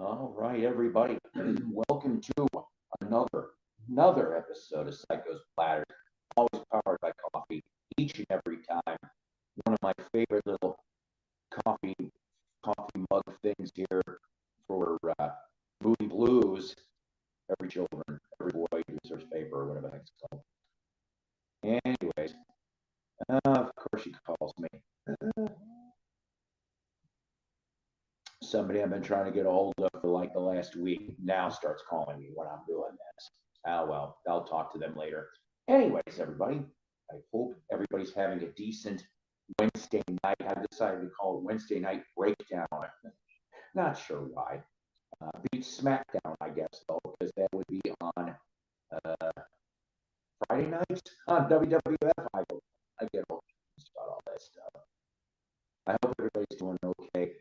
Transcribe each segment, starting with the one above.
All right, everybody. Welcome to another episode of Psycho's Platter. Always powered by coffee each and every time. One of my favorite little coffee coffee mug things here for movie blues. Every boy deserves paper or whatever the heck's called. Anyways, of course she calls me. Somebody I've been trying to get a hold of for like the last week now starts calling me when I'm doing this. Oh, well, I'll talk to them later. Anyways, everybody, I hope everybody's having a decent Wednesday night. I decided to call it Wednesday Night Breakdown. Not sure why. Beat SmackDown, I guess, though, because that would be on uh, Friday nights on WWF. I get all about all that stuff. I hope everybody's doing okay.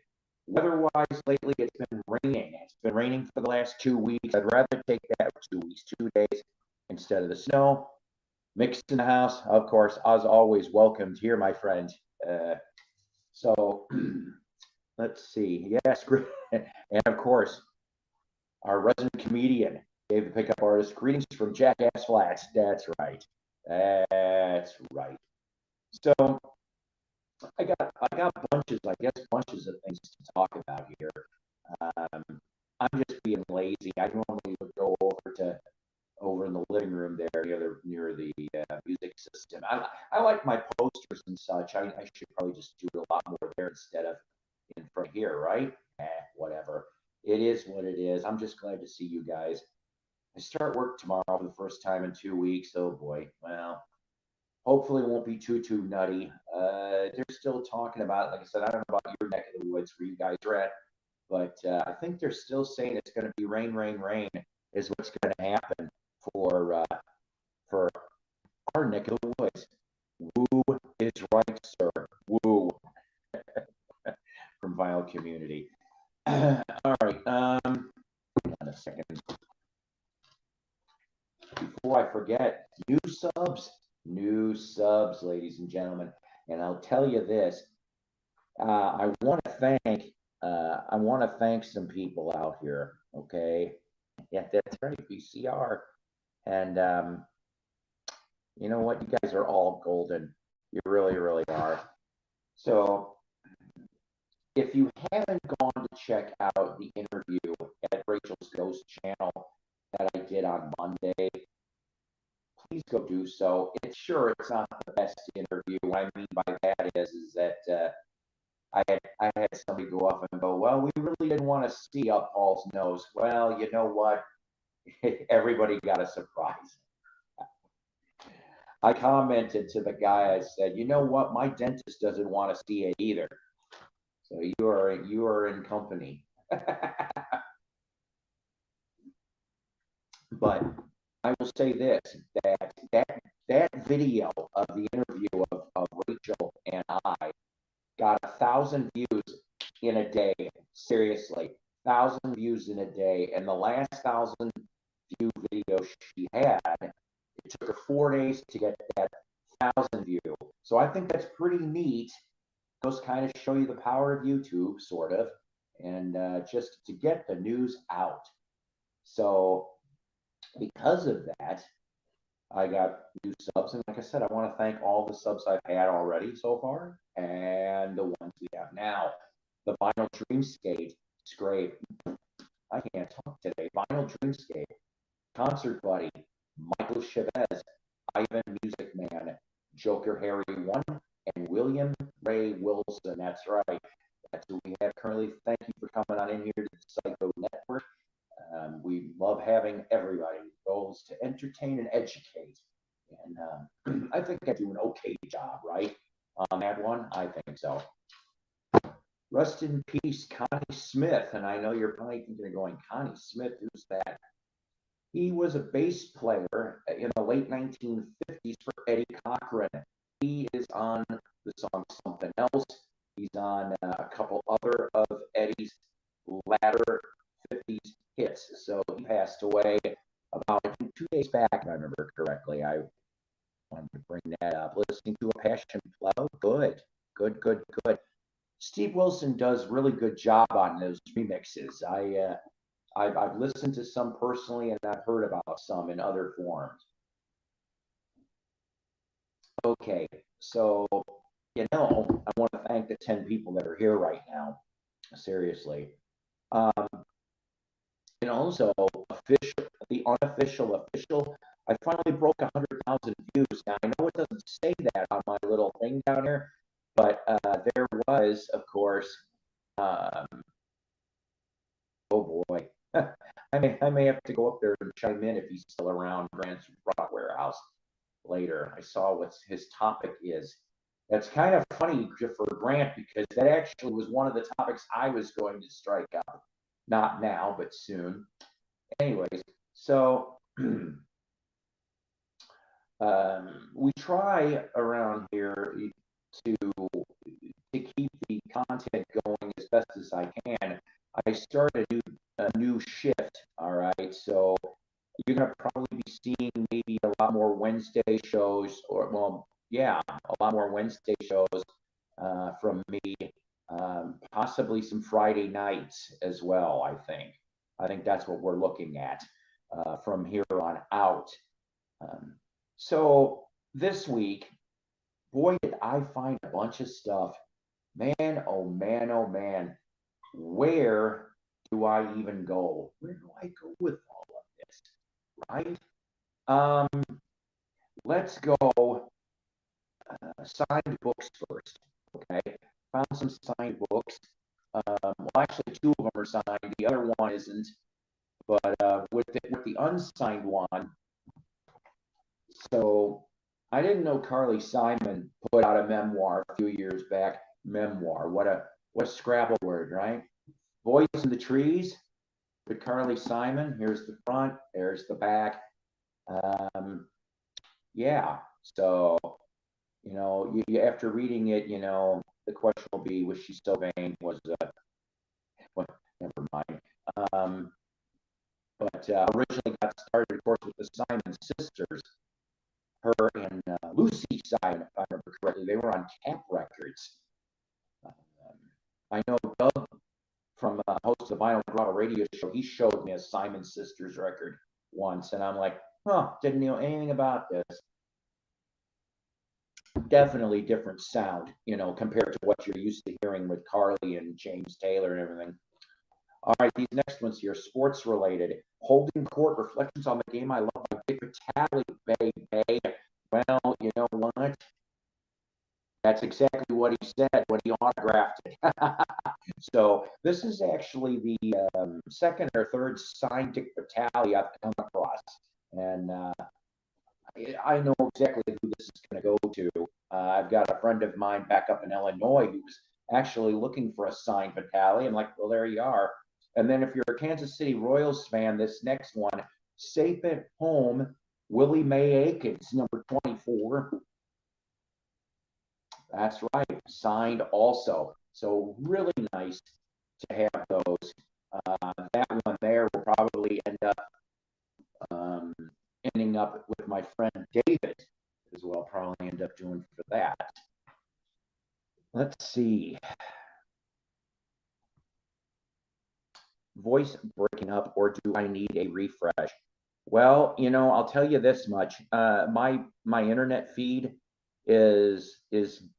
Weather-wise, lately it's been raining. It's been raining for the last 2 weeks. I'd rather take that 2 weeks, 2 days instead of the snow. Mixed in the house, of course, as always, welcomed here, my friend. So let's see. Yes, and of course, our resident comedian, Dave the Pickup Artist. Greetings from Jackass Flats. That's right. That's right. So I got bunches of things to talk about here. Um, I'm just being lazy. I normally would go over in the living room there near the music system. I like my posters and such. I should probably just do it a lot more there instead of in front here, right? Whatever. It is what it is. I'm just glad to see you guys. I start work tomorrow for the first time in 2 weeks. Oh boy. Well, hopefully it won't be too nutty. They're still talking about, like I said, I don't know about your neck of the woods where you guys are at, but I think they're still saying it's going to be rain is what's going to happen for our neck of the woods. Woo is right, sir. Woo from Vile Community. All right. Hang on a second. Before I forget, new subs, ladies and gentlemen. And I'll tell you this: I want to thank some people out here. Okay, yeah, that's right, VCR, and you know what? You guys are all golden. You really are. So if you haven't gone to check out the interview at Rachel's Ghost channel that I did on Monday, please go do so. It's not the best interview. What I mean by that is that I had somebody go up and go, well, we really didn't want to see up Paul's nose. Well, you know what? Everybody got a surprise. I commented to the guy. I said, you know what? My dentist doesn't want to see it either. So you are in company. But I will say this: that video of the interview of Rachel and I got 1,000 views in a day. Seriously, 1,000 views in a day. And the last 1,000 view video she had, it took her 4 days to get that 1,000 view. So I think that's pretty neat. Those kind of show you the power of YouTube, sort of, and just to get the news out. So because of that, I got new subs, and like I said, I want to thank all the subs I've had already so far, and the ones we have now. The Vinyl Dreamscape, Scrape. I can't talk today. Vinyl Dreamscape, Concert Buddy, Michael Chavez, Ivan Music Man, Joker Harry 1, and William Ray Wilson. That's right. That's who we have currently. Thank you for coming on in here to the Psycho Network. We love having everybody. Goals to entertain and educate. And I think I do an okay job, right? On that one, I think so. Rest in peace, Connie Smith. And I know you're probably thinking, going, Connie Smith, who's that? He was a bass player in the late 1950s for Eddie Cochran. He is on the song Something Else. He's on a couple other of Eddie's latter 50s hits. So he passed away about 2 days back, if I remember correctly. I wanted to bring that up. Listening to a passion flow. Good. Steve Wilson does really good job on on those remixes. I've listened to some personally, and I've heard about some in other forms. Okay, so I want to thank the 10 people that are here right now. Seriously. Um, so the unofficial, official, I finally broke 100,000 views. Now, I know it doesn't say that on my little thing down here, but there was, of course, oh boy. I may have to go up there and chime in if he's still around Grant's Rock Warehouse later. I saw what his topic is. That's kind of funny for Grant because that actually was one of the topics I was going to strike out. Not now, but soon. Anyways, so we try around here to keep the content going as best as I can. I started a new shift. All right, so you're gonna probably be seeing maybe a lot more Wednesday shows, or a lot more Wednesday shows from me. Possibly some Friday nights as well. I think that's what we're looking at from here on out. So this week, boy, did I find a bunch of stuff. Man, oh man, oh man. Where do I even go? Where do I go with all of this? Right? Let's go signed books first. Okay. Found some signed books. Well, actually, two of them are signed. The other one isn't. But with the unsigned one, so I didn't know Carly Simon put out a memoir a few years back. Memoir, what a Scrabble word, right? Voice in the Trees with Carly Simon. Here's the front. There's the back. Yeah. So after reading it, the question will be, was she so vain? Was well, never mind. But originally got started, of course, with the Simon sisters. Her and Lucy Simon, if I remember correctly, they were on Cap Records. I know Doug from host of the Vinyl Grotto radio show, he showed me a Simon Sisters record once, and I'm like, didn't know anything about this. Definitely different sound, compared to what you're used to hearing with Carly and James Taylor and everything. All right, these next ones here, sports related. Holding Court, Reflections on the Game I Love by Dick Vitale, baby. Well, you know what? That's exactly what he said when he autographed it. So this is actually the second or third signed Dick Vitale I've come across. And I know exactly who this is going to go to. I've got a friend of mine back up in Illinois who's actually looking for a signed Vitale. I'm like, well, there you are. And then if you're a Kansas City Royals fan, this next one, Safe at Home, Willie Mae Aikens, number 24. That's right, signed also. So really nice to have those. That one there will probably ending up with my friend David as well. Probably end up doing for that. Let's see. Voice breaking up, or do I need a refresh? Well, I'll tell you this much. My internet feed is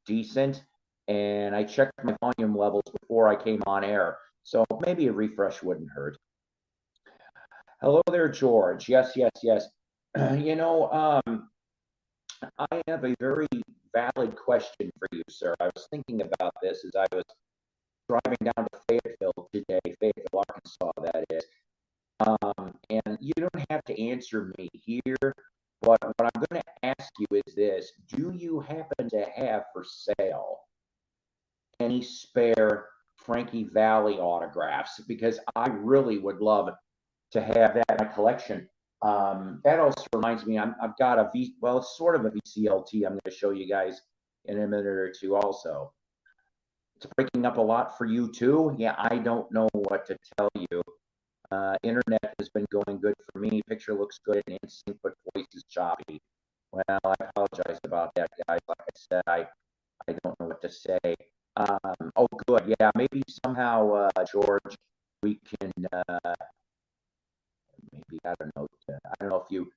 decent, and I checked my volume levels before I came on air, so maybe a refresh wouldn't hurt. Hello there, George. Yes. I have a very valid question for you, sir. I was thinking about this as I was driving down to Fayetteville today, Fayetteville, Arkansas, that is. And you don't have to answer me here, but what I'm going to ask you is this. Do you happen to have for sale any spare Frankie Valli autographs? Because I really would love to have that in my collection. That also reminds me, I've got it's sort of a VCLT I'm going to show you guys in a minute or two also. It's breaking up a lot for you too. Yeah, I don't know what to tell you. Internet has been going good for me. Picture looks good and instant, but voice is choppy. Well, I apologize about that, guys. Like I said, I don't know what to say. Oh, good. Yeah, maybe somehow, George, we can maybe I don't know if you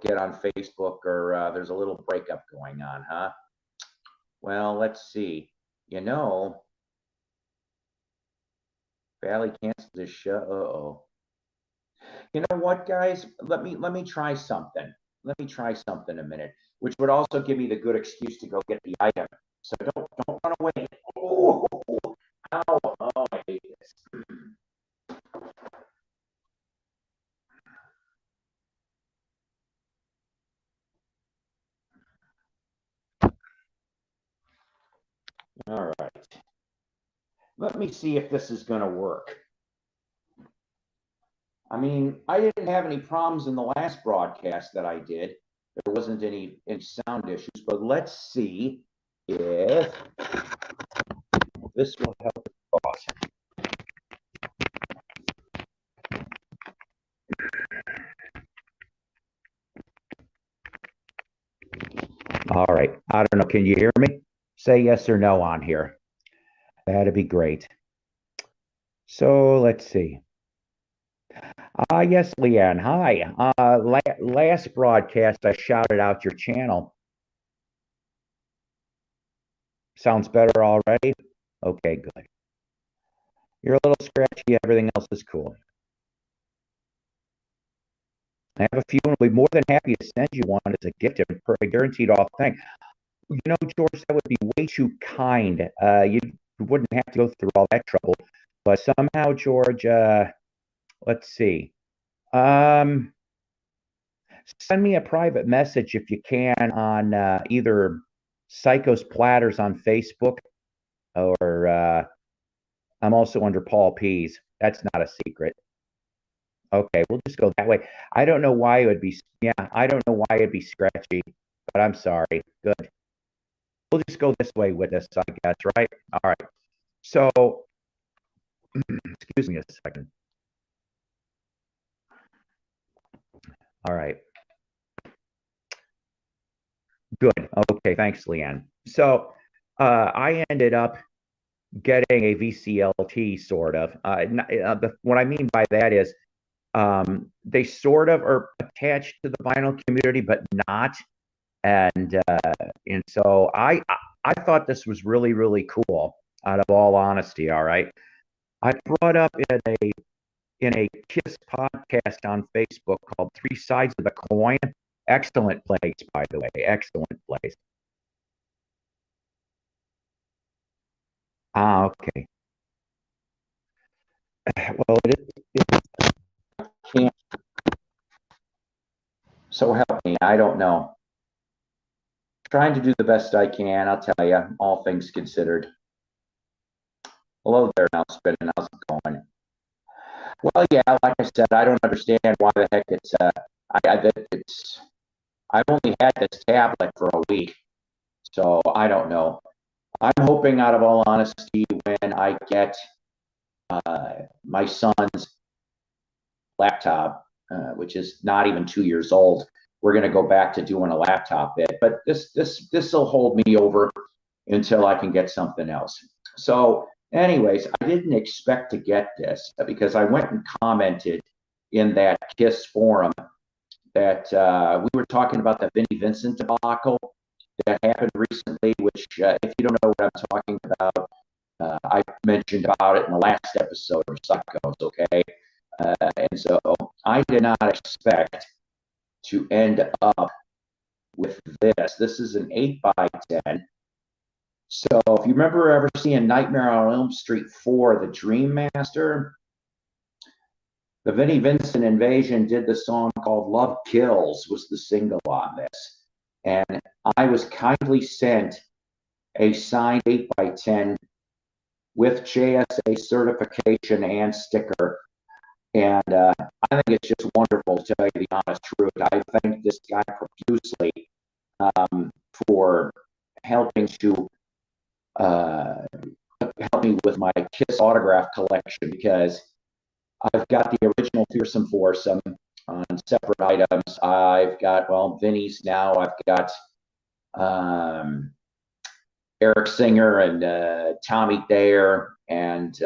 get on Facebook or there's a little breakup going on, huh? Well, let's see. You know, Valley canceled this show. Uh-oh. You know what, guys? Let me try something. Let me try something a minute, which would also give me the good excuse to go get the item. So don't run away. Oh, ow, oh, I hate this. All right. Let me see if this is going to work. I mean, I didn't have any problems in the last broadcast that I did. There wasn't any sound issues, but let's see if this will help the cause. All right. I don't know. Can you hear me? Say yes or no on here. That'd be great. So let's see. Yes, Leanne. Hi. Last broadcast, I shouted out your channel. Sounds better already? Okay, good. You're a little scratchy. Everything else is cool. I have a few, and I'll be more than happy to send you one as a gift and a guaranteed off thing. You know, George, that would be way too kind. You wouldn't have to go through all that trouble. But somehow, George, let's see. Um, Send me a private message if you can on either Psycho's Platters on Facebook or I'm also under Paul P's. That's not a secret. Okay, we'll just go that way. I don't know why it would be, yeah, I don't know why it'd be scratchy, but I'm sorry. Good. We'll just go this way with this, I guess, right? All right. So, excuse me a second. All right. Good. Okay, thanks, Leanne. So, I ended up getting a VCLT sort of. What I mean by that is they sort of are attached to the vinyl community, but not. And so I thought this was really really cool. Out of all honesty, all right. I brought up in a Kiss podcast on Facebook called Three Sides of the Coin. Excellent place, by the way. Excellent place. Ah, okay. Well, it can't. So help me. I don't know. Trying to do the best I can. I'll tell you, all things considered. Hello there, now spinning. How's it going? Well, yeah, like I said, I don't understand why the heck it's. I've only had this tablet for a week, so I don't know. I'm hoping, out of all honesty, when I get my son's laptop, which is not even 2 years old, we're going to go back to doing a laptop bit. But this will hold me over until I can get something else. So, anyways, I didn't expect to get this because I went and commented in that KISS forum that we were talking about the Vinnie Vincent debacle that happened recently, which, if you don't know what I'm talking about, I mentioned about it in the last episode of Psychos, okay? And so I did not expect to end up with this. This is an 8x10. So if you remember ever seeing Nightmare on Elm Street 4, The Dream Master, the Vinnie Vincent Invasion did the song called Love Kills, was the single on this. And I was kindly sent a signed 8x10 with JSA certification and sticker. And I think it's just wonderful, to tell you the honest truth. I thank this guy profusely for helping to help me with my KISS autograph collection, because I've got the original Fearsome Foursome on separate items. I've got, well, Vinny's now. I've got Eric Singer and Tommy Thayer and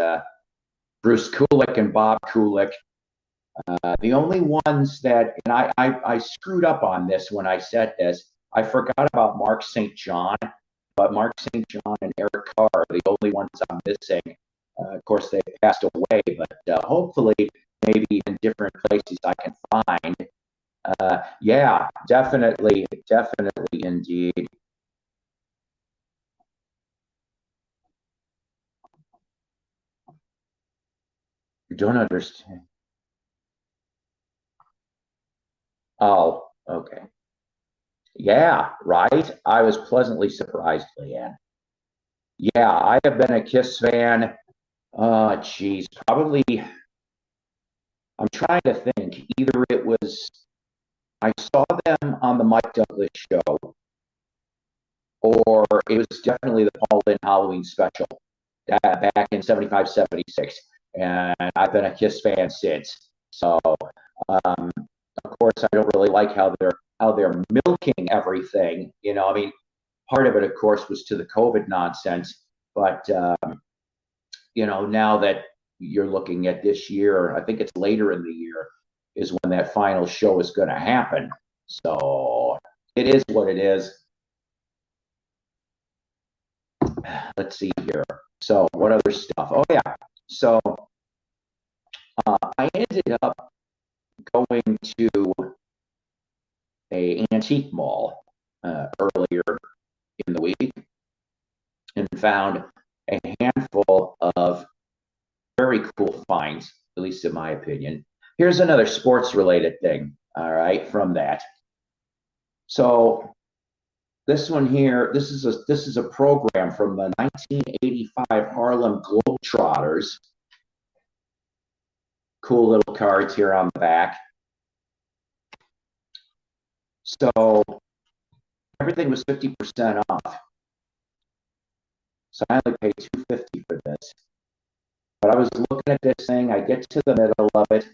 Bruce Kulick and Bob Kulick. The only ones that, and I screwed up on this when I said this, I forgot about Mark St. John, but Mark St. John and Eric Carr are the only ones I'm missing. Of course, they passed away, but hopefully, maybe in different places I can find. Yeah, definitely, definitely, indeed. You don't understand. Oh, okay. Yeah, right. I was pleasantly surprised, Leanne. Yeah, I have been a Kiss fan. Geez, probably. I'm trying to think. Either it was I saw them on the Mike Douglas show, or it was definitely the Paul Lynn Halloween special back in 75, 76. And I've been a Kiss fan since. So, um, of course, I don't really like how they're milking everything. I mean, part of it, of course, was to the COVID nonsense. But now that you're looking at this year, I think it's later in the year is when that final show is going to happen. So it is what it is. Let's see here. So what other stuff? Oh yeah. So I ended up going to a antique mall earlier in the week and found a handful of very cool finds, at least in my opinion. Here's another sports related thing, all right, from that. So this one here, this is a program from the 1985 Harlem Globetrotters. Cool little cards here on the back. So everything was 50% off. So I only paid $250 for this. But I was looking at this thing, I get to the middle of it,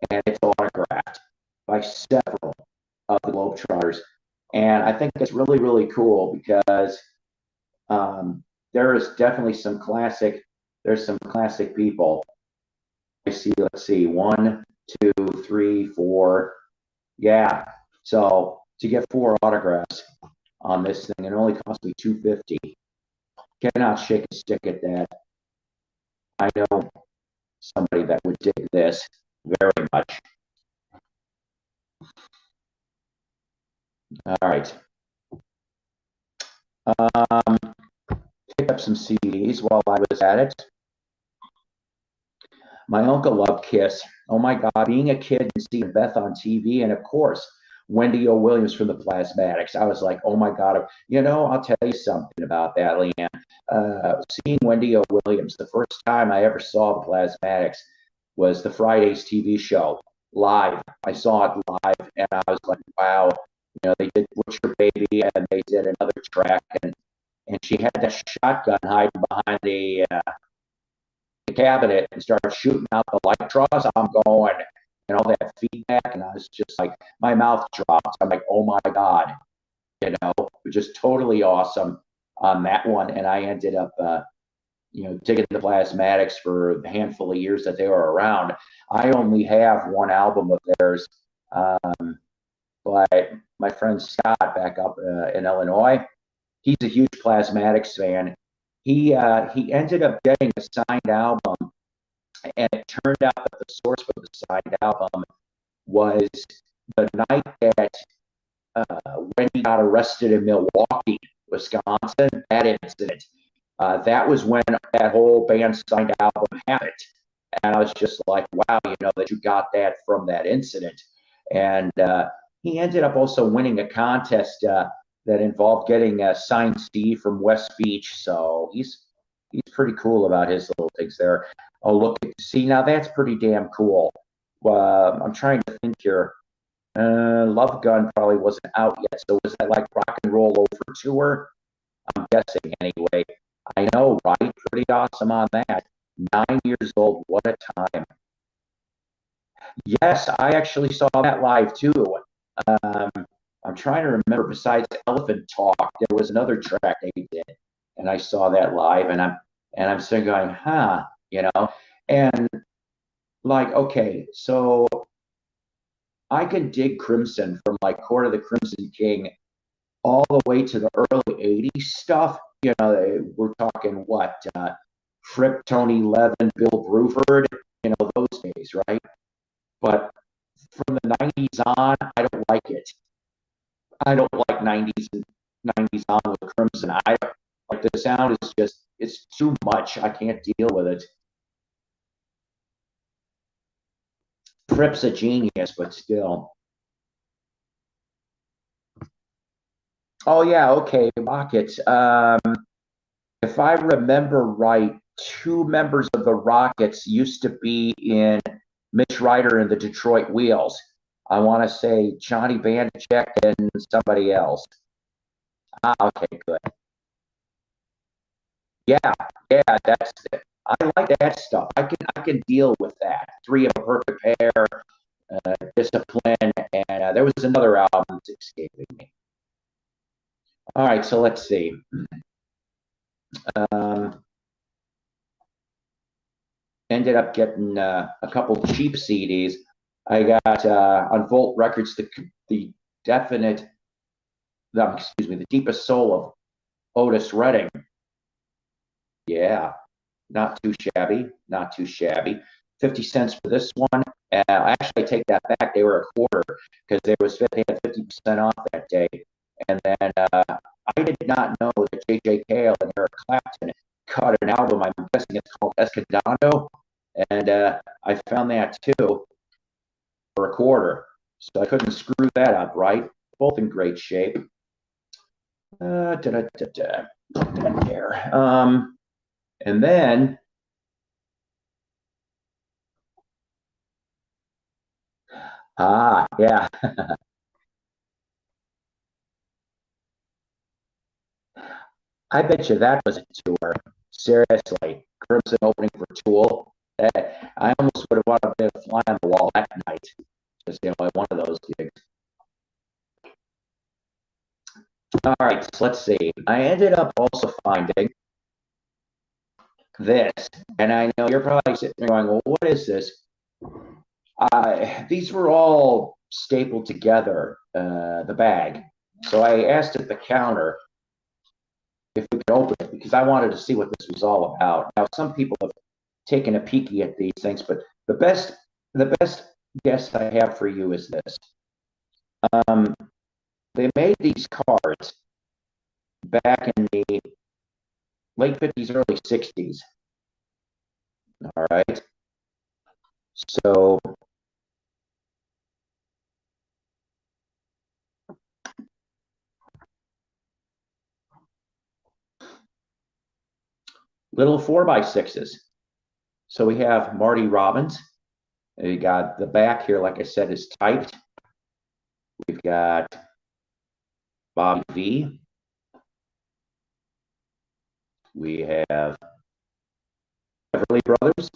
and it's autographed by several of the Globetrotters. And I think it's really, really cool because there is definitely there's some classic people. Let's see, one, two, three, four. Yeah. So to get 4 autographs on this thing, it only cost me $250. Cannot shake a stick at that. I know somebody that would dig this very much. All right. Picked up some CDs while I was at it. My uncle loved Kiss. Oh my God, being a kid and seeing Beth on TV, and of course, Wendy O. Williams from the Plasmatics. I was like, oh my God. I'll tell you something about that, Leanne. Seeing Wendy O. Williams, the first time I ever saw the Plasmatics was the Fridays TV show live. I saw it live, and I was like, wow. They did Butcher Baby, and they did another track, and she had that shotgun hiding behind the cabinet and started shooting out the light draws. I'm going, and all that feedback, and I was just like, my mouth dropped. I'm like, oh my God, just totally awesome on that one. And I ended up, digging the Plasmatics for a handful of years that they were around. I only have one album of theirs, but my friend Scott back up in Illinois, he's a huge Plasmatics fan. He ended up getting a signed album, and it turned out that the source for the signed album was the night that when he got arrested in Milwaukee, Wisconsin, that incident. That was when that whole band signed album happened. And I was just like, wow, that you got that from that incident. And he ended up also winning a contest that involved getting a signed CD from West Beach. So he's pretty cool about his little things there. Oh, look, see, now that's pretty damn cool. I'm trying to think here. Love Gun probably wasn't out yet. So was that like Rock and Roll Over Tour? I'm guessing anyway. I know, right? Pretty awesome on that. 9 years old. What a time. Yes, I actually saw that live too. I'm trying to remember. Besides Elephant Talk, there was another track they did, and I saw that live, and I'm still going, huh, and like, okay, so I can dig Crimson from like Court of the Crimson King all the way to the early 80s stuff. We're talking what, Fripp, Tony Levin, Bill Bruford, those days, right? But from the 90s on, I don't like it. I don't like 90s on with Crimson. I like the sound is just, it's too much. I can't deal with it. Fripp's a genius, but still. Oh yeah, okay, Rockets. If I remember right, two members of the Rockets used to be in Mitch Ryder and the Detroit Wheels. I want to say Johnny Vanacek and somebody else. Okay, good. Yeah, yeah, that's it. I like that stuff. I can deal with that. Three of a perfect pair, discipline, and there was another album that's escaping me. All right, so let's see. Um, Ended up getting a couple cheap CDs. I got on Volt Records the definite, the deepest soul of Otis Redding. Yeah, not too shabby, not too shabby. 50 cents for this one. Actually, I take that back. They were a quarter because they had 50% off that day. And then I did not know that J.J. Cale and Eric Clapton cut an album. I'm guessing it's called Escadando. And I found that too for a quarter. So I couldn't screw that up, right? Both in great shape. There. And then yeah. I bet you that was a tour. Seriously, Crimson opening for Tool. I almost would have wanted to fly on the wall that night, just at one of those gigs. All right, so let's see. I ended up also finding this, and I know you're probably sitting there going, "Well, what is this?" These were all stapled together, the bag. So I asked at the counter if we could open it because I wanted to see what this was all about. Now, some people have taken a peeky at these things, but the best guess I have for you is this. Um, they made these cards back in the late 50s, early 60s. All right. So little 4x6s. So we have Marty Robbins. You got the back here, like I said, is typed. We've got Bobby V. We have Beverly Brothers.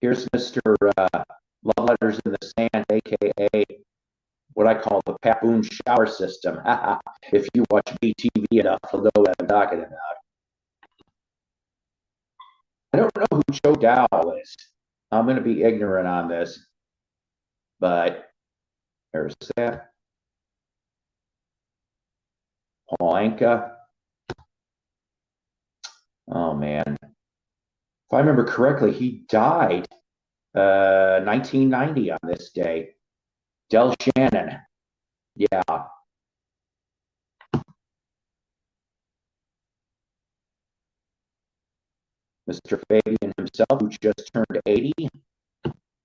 Here's Mr. Love Letters in the Sand, aka what I call the Papoon shower system. If you watch BTV enough, you'll know what I'm talking about. I don't know who Joe Dow is. I'm going to be ignorant on this, but there's that. Paul Anka. Oh man, if I remember correctly, he died 1990 on this day. Del Shannon. Yeah. Mr. Fabian himself, who just turned 80,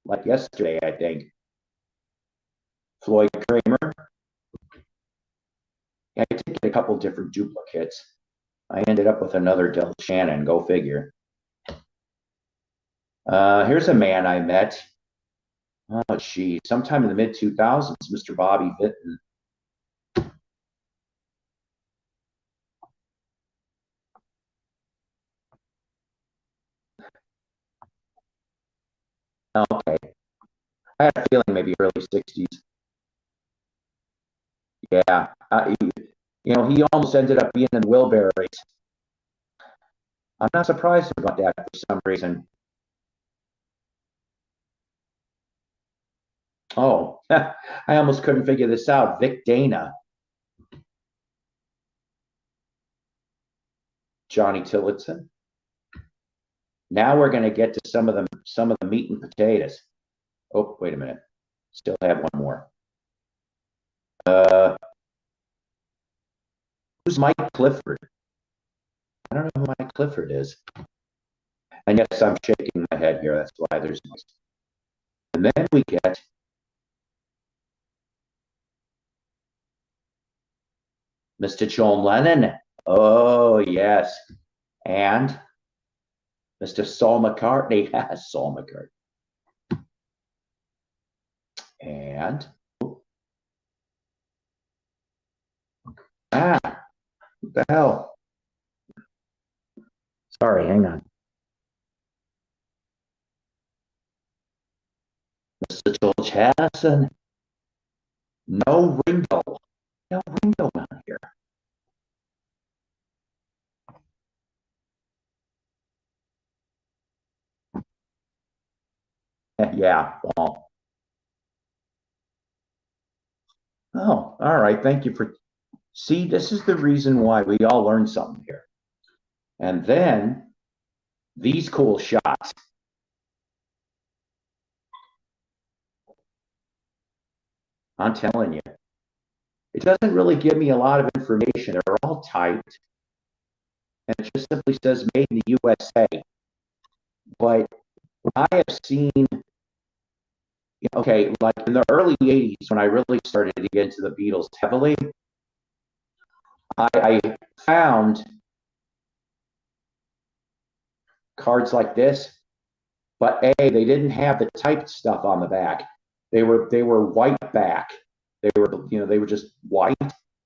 like yesterday, I think. Floyd Kramer. Yeah, I did get a couple different duplicates. I ended up with another Del Shannon, go figure. Here's a man I met. Oh, gee, sometime in the mid 2000s, Mr. Bobby Vinton. Okay. I had a feeling maybe early 60s. Yeah. He almost ended up being in the Wilburys. I'm not surprised about that for some reason. Oh, I almost couldn't figure this out. Vic Dana, Johnny Tillotson. Now we're going to get to some of the meat and potatoes. Oh, wait a minute. Still have one more. Who's Mike Clifford? I don't know who Mike Clifford is. And yes, I'm shaking my head here. That's why there's noise. And then we get Mr. John Lennon. Oh, yes. And Mr. Saul McCartney. Saul McCartney. And what the hell? Sorry, hang on. Mr. George Harrison. No Ringo. No Ringo on here. Yeah. Well. Oh, all right. Thank you for. See, this is the reason why we all learn something here. And then these cool shots. I'm telling you, it doesn't really give me a lot of information. They're all typed, and it just simply says made in the USA. But I have seen, okay, like in the early 80s, when I really started to get into the Beatles heavily, I found cards like this, but they didn't have the typed stuff on the back. They were white back. They were just white,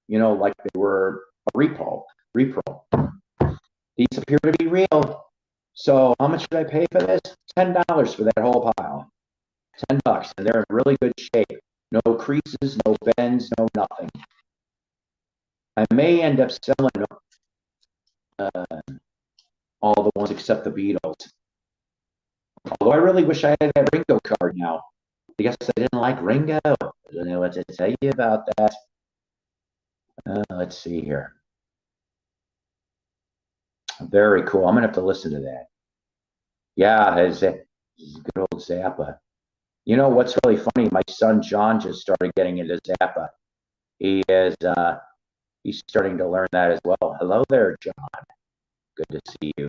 like they were a repro. These appear to be real. So how much did I pay for this? $10 for that whole pile. $10, and they're in really good shape. No creases, no bends, no nothing. I may end up selling all the ones except the Beatles. Although I really wish I had that Ringo card now. I guess I didn't like Ringo. I don't know what to tell you about that. Let's see here. Very cool. I'm gonna have to listen to that. Yeah, it's good old Zappa. You know what's really funny? My son John just started getting into Zappa. He's starting to learn that as well. Hello there, John. Good to see you.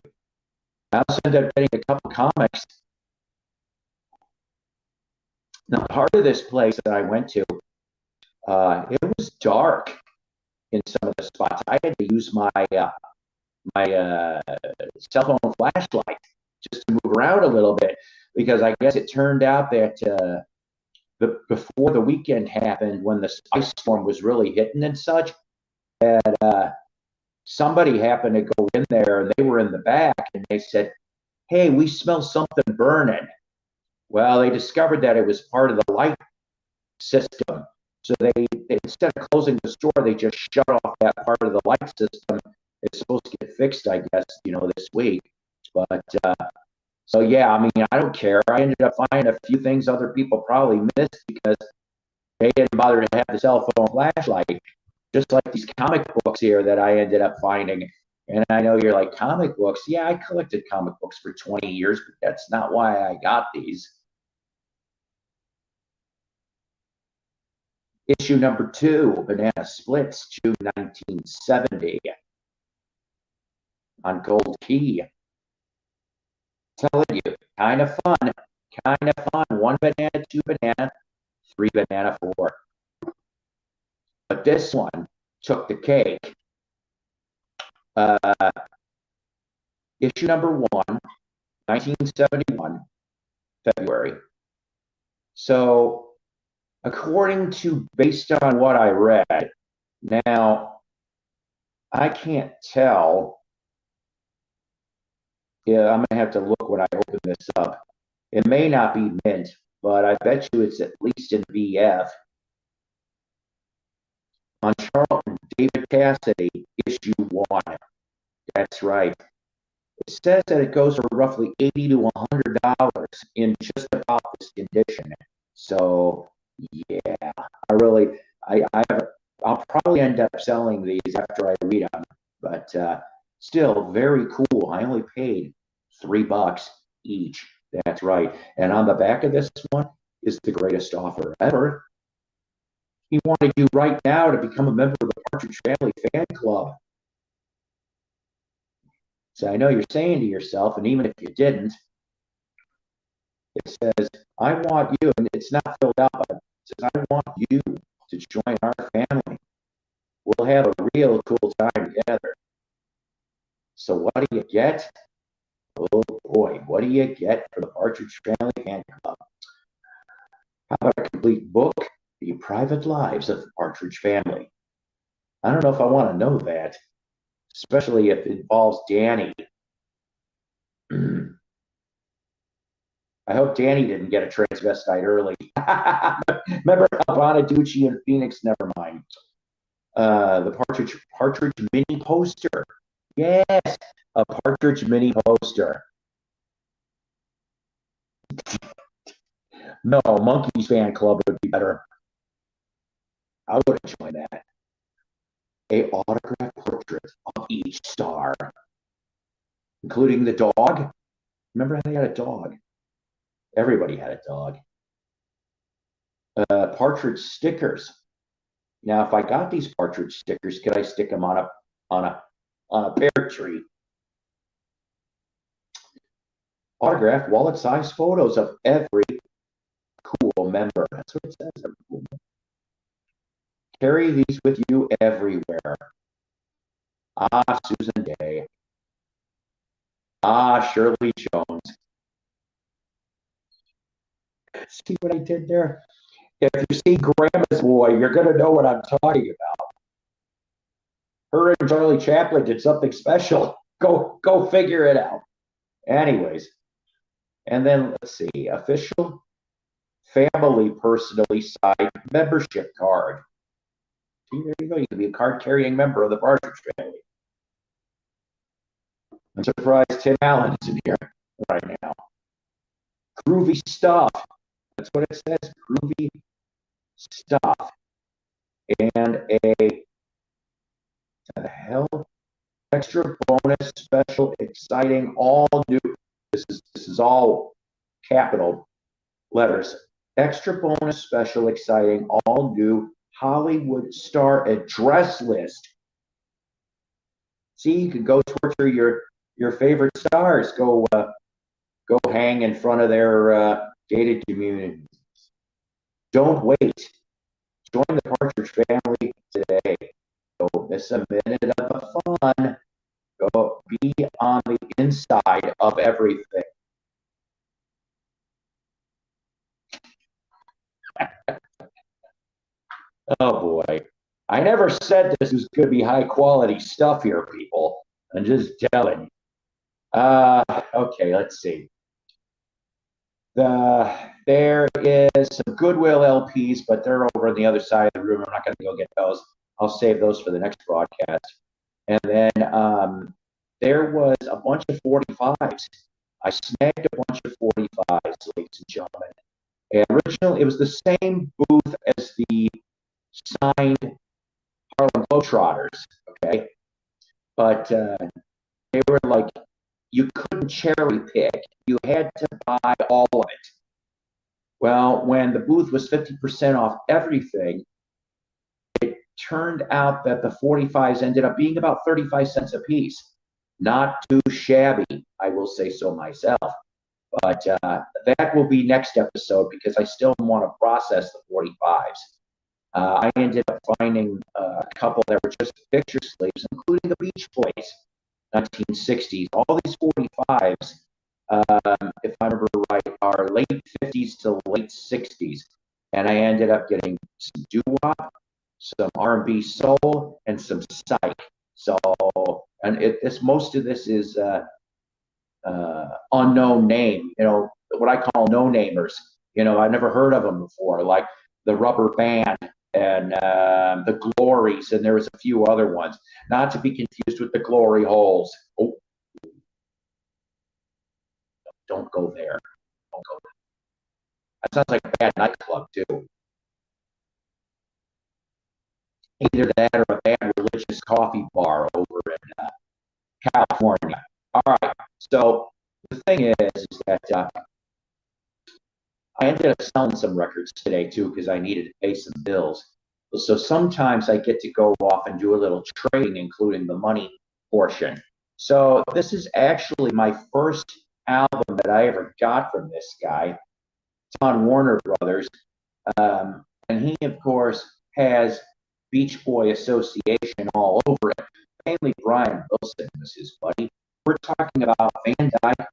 I also ended up getting a couple comics. Now, part of this place that I went to, it was dark in some of the spots. I had to use my cell phone flashlight just to move around a little bit because I guess it turned out that before the weekend happened, when the ice storm was really hitting and such, that somebody happened to go in there and they were in the back and they said, "Hey, we smell something burning." Well, they discovered that it was part of the light system. So they instead of closing the store, they just shut off that part of the light system. It's supposed to get fixed, I guess, this week. But so yeah, I mean, I don't care. I ended up finding a few things other people probably missed because they didn't bother to have the cell phone flashlight. Just like these comic books here that I ended up finding. And I know you're like, comic books? Yeah, I collected comic books for 20 years, but that's not why I got these. Issue number 2, Banana Splits, June 1970, on Gold Key. Telling you, kind of fun, kind of fun. 1 banana, 2 banana, 3 banana, 4. But this one took the cake. Issue number 1, 1971, February. So, based on what I read, now I can't tell. Yeah, I'm gonna have to look when I open this up. It may not be mint, but I bet you it's at least in VF. On Charlton, David Cassidy, issue 1. That's right. It says that it goes for roughly $80 to $100 in just about this condition. So yeah, I'll probably end up selling these after I read them, but still very cool. I only paid $3 each. That's right. And on the back of this one is the greatest offer ever. He wanted you right now to become a member of the Partridge Family Fan Club. So I know you're saying to yourself, and even if you didn't, it says, I want you, and it's not filled out, but it says, I want you to join our family. We'll have a real cool time together. So what do you get? Oh boy, what do you get for the Partridge Family Fan Club? How about a complete book, The Private Lives of the Partridge Family? I don't know if I want to know that, especially if it involves Danny. I hope Danny didn't get a transvestite early. Remember Bonaducci and Phoenix? Never mind. The Partridge mini poster. Yes, a Partridge mini poster. No, Monkeys Fan Club would be better. I would have joined that. A autographed portrait of each star, including the dog. Remember they had a dog? Everybody had a dog. Partridge stickers. Now, if I got these Partridge stickers, could I stick them on a pear tree? Autographed wallet-sized photos of every cool member. That's what it says. Cool. Carry these with you everywhere. Ah, Susan Day. Ah, Shirley Jones. See what I did there? If you see Grandma's Boy, you're going to know what I'm talking about. Her and Charlie Chaplin did something special. Go figure it out. Anyways, and then let's see, official family personally signed membership card. See, there you go. You can be a card-carrying member of the Partridge Family. I'm surprised Tim Allen is in here right now. Groovy stuff. That's what it says. Groovy stuff. And a the hell extra bonus special exciting all new. This is all capital letters. Extra bonus special exciting all new Hollywood star address list. See, you can go torture your favorite stars. Go hang in front of their gated communities. Don't wait. Join the Partridge Family today. Don't miss a minute of the fun. Go be on the inside of everything. Oh boy. I never said this was going to be high quality stuff here, people. I'm just telling you. Okay, let's see. There is some Goodwill LPs, but they're over on the other side of the room. I'm not going to go get those. I'll save those for the next broadcast. And then there was a bunch of 45s. I snagged a bunch of 45s, ladies and gentlemen. And originally, it was the same booth as the signed Harlem Globetrotters, okay? But they were like, you couldn't cherry pick. You had to buy all of it. Well, when the booth was 50% off everything, it turned out that the 45s ended up being about 35 cents a piece. Not too shabby, I will say so myself. But that will be next episode because I still want to process the 45s. I ended up finding a couple that were just picture sleeves, including the Beach Boys, 1960s. All these 45s, if I remember right, are late 50s to late 60s. And I ended up getting some doo-wop, some R&B soul, and some psych. So, and most of this is unknown name, what I call no-namers. I never heard of them before, like the Rubber Band and the Glories, and there was a few other ones, not to be confused with the Glory Holes. Oh, don't go there. Don't go there. That sounds like a bad nightclub too. Either that or a bad religious coffee bar over in California. All right. So the thing is that I ended up selling some records today too because I needed to pay some bills. So sometimes I get to go off and do a little trading, including the money portion. So this is actually my first album that I ever got from this guy. It's on Warner Brothers. And he, of course, has Beach Boy Association all over it. Mainly Brian Wilson was his buddy. We're talking about Van Dyke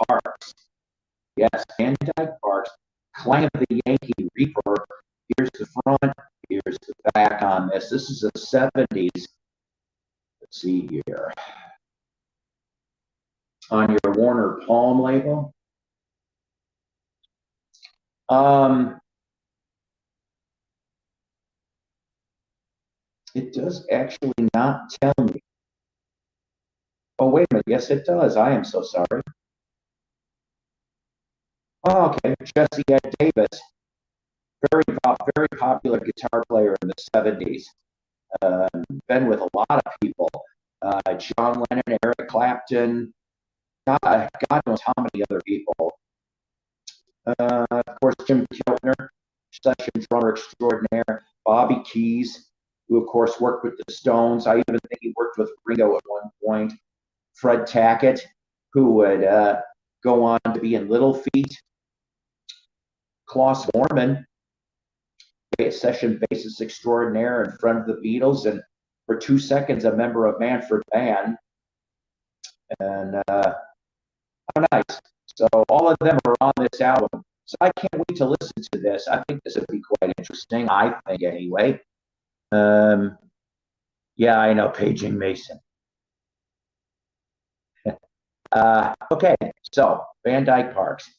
Parks. Yes, Van Dyke Parks. Clang of the Yankee Reaper. Here's the front. Here's the back on this. This is the 70s. Let's see here. On your Warner Palm label. It does actually not tell me. Oh, wait a minute. Yes, it does. I am so sorry. Oh, okay. Jesse Ed Davis. Very popular guitar player in the 70s. Been with a lot of people. John Lennon, Eric Clapton. God knows how many other people. Of course, Jim Keltner, session drummer extraordinaire. Bobby Keys, who, of course, worked with the Stones. I even think he worked with Ringo at one point. Fred Tackett, who would go on to be in Little Feat. Klaus Vormann, session bassist extraordinaire in front of the Beatles, and for 2 seconds a member of Manfred Mann. And how nice. So all of them are on this album. So I can't wait to listen to this. I think this would be quite interesting. I think anyway. Yeah, I know, Paging Mason. Okay, so Van Dyke Parks.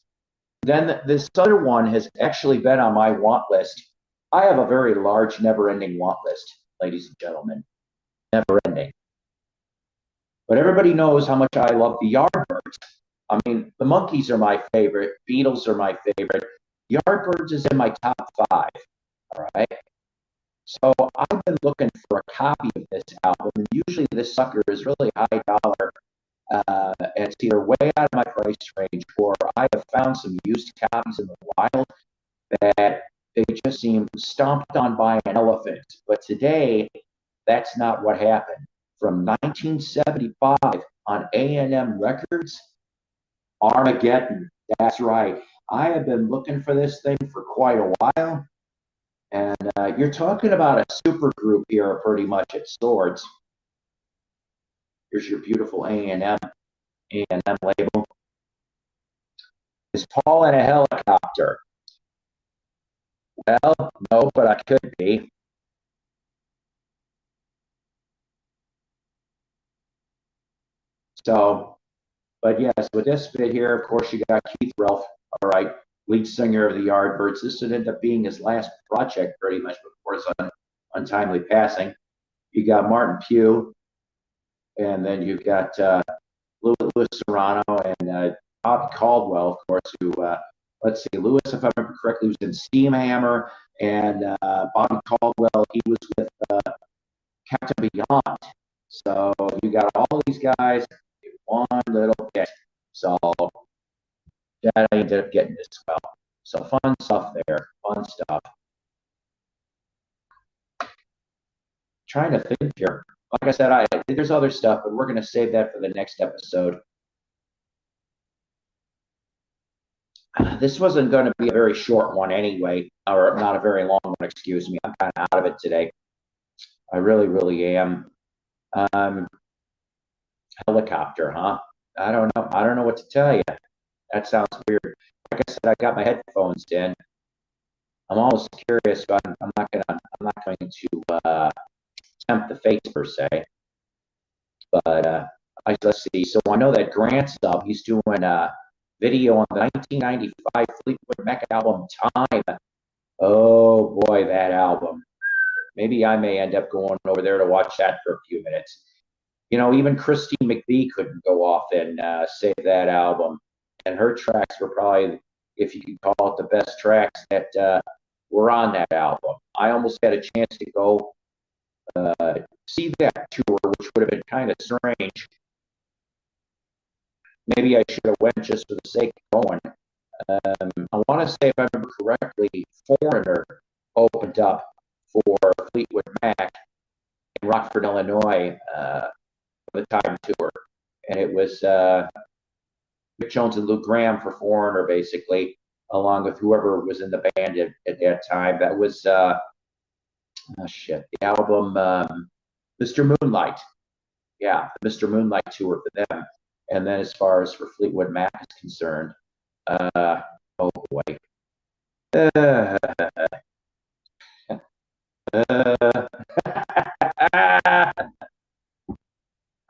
Then this other one has actually been on my want list. I have a very large, never-ending want list, ladies and gentlemen. Never-ending. But everybody knows how much I love the Yardbirds. I mean, the Monkees are my favorite. Beatles are my favorite. Yardbirds is in my top 5. All right. So I've been looking for a copy of this album. And usually this sucker is really high dollar. It's either way out of my price range, or I have found some used copies in the wild that they just seem stomped on by an elephant. But today, that's not what happened. From 1975 on A&M Records, Armageddon. That's right. I have been looking for this thing for quite a while. And you're talking about a super group here, pretty much at Swords. Here's your beautiful A&M label. Is Paul in a helicopter? Well, no, but I could be. So, but yes, with this bit here, of course, you got Keith Relf, all right, lead singer of the Yardbirds. This would end up being his last project, pretty much, before his untimely passing. You got Martin Pugh, and then you've got Louis Serrano and Bobby Caldwell, of course, who, let's see, Louis, if I remember correctly, was in Steamhammer, and Bobby Caldwell, he was with Captain Beyond. So you got all these guys in one little kit. So that I ended up getting as well. So fun stuff there, fun stuff. Trying to think here. Like I said, there's other stuff, but we're going to save that for the next episode. This wasn't going to be a very short one anyway, or not a very long one, excuse me. I'm kind of out of it today. I really, really am. Helicopter, huh? I don't know. I don't know what to tell you. That sounds weird. Like I said, I got my headphones in. I'm always curious, but I'm not going to tempt the fates per se. But let's see. So I know that Grant's up. He's doing a video on the 1995 Fleetwood Mac album Time. Oh boy, that album. Maybe I may end up going over there to watch that for a few minutes. You know, even Christine McVie couldn't go off and save that album. And her tracks were probably, if you could call it, the best tracks that were on that album. I almost had a chance to go see that tour, which would have been kind of strange. Maybe I should have went just for the sake of going. I want to say, if I remember correctly, Foreigner opened up for Fleetwood Mac in Rockford, Illinois, for the time tour. And it was Mick Jones and Lou Gramm for Foreigner, basically, along with whoever was in the band at that time. That was, the album Mr. Moonlight. Yeah, the Mr. Moonlight tour for them. And then as far as for Fleetwood Mac is concerned, oh boy.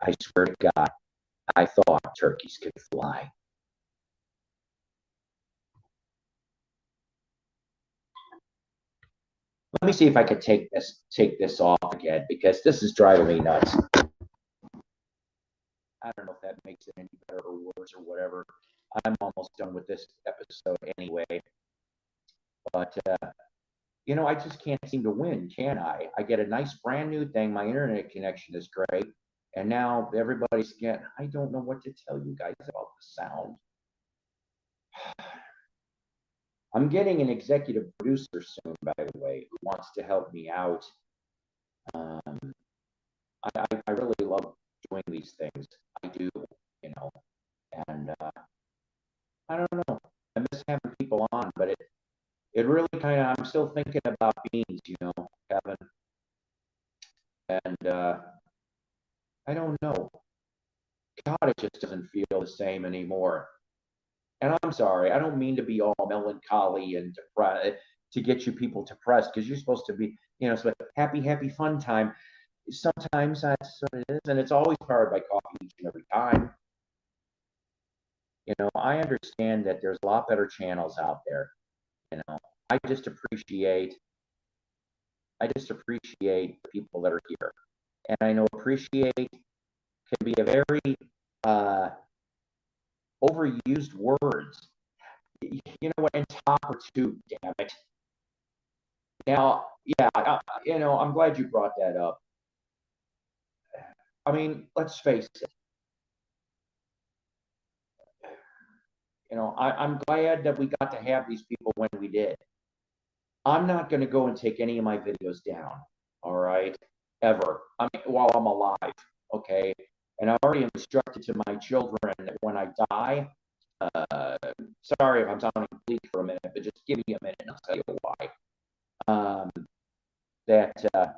I swear to God, I thought turkeys could fly. Let me see if I could take this off again, because this is driving me nuts. I don't know if that makes it any better or worse or whatever. I'm almost done with this episode anyway. But you know, I just can't seem to win, can I? I get a nice brand new thing. My internet connection is great. And now everybody's getting, I don't know what to tell you guys about the sound. I'm getting an executive producer soon, by the way, who wants to help me out. I really love doing these things. I do, you know. And I don't know. I miss having people on, but it really kind of, I'm still thinking about beans, you know, Kevin. And I don't know. God, it just doesn't feel the same anymore. And I'm sorry, I don't mean to be all melancholy and depressed to get you people depressed, because you're supposed to be, you know, so happy, happy, fun time. Sometimes that's what it is, and it's always powered by coffee each and every time. You know, I understand that there's a lot better channels out there. You know, I just appreciate the people that are here. And I know appreciate can be a very overused words. You know what? And top or two, damn it. Now, yeah, you know, I'm glad you brought that up. I mean, let's face it. You know, I'm glad that we got to have these people when we did. I'm not going to go and take any of my videos down, all right, ever. I mean, while I'm alive, okay? And I've already instructed to my children that when I die, sorry if I'm sounding bleak for a minute, but just give me a minute and I'll tell you why. That to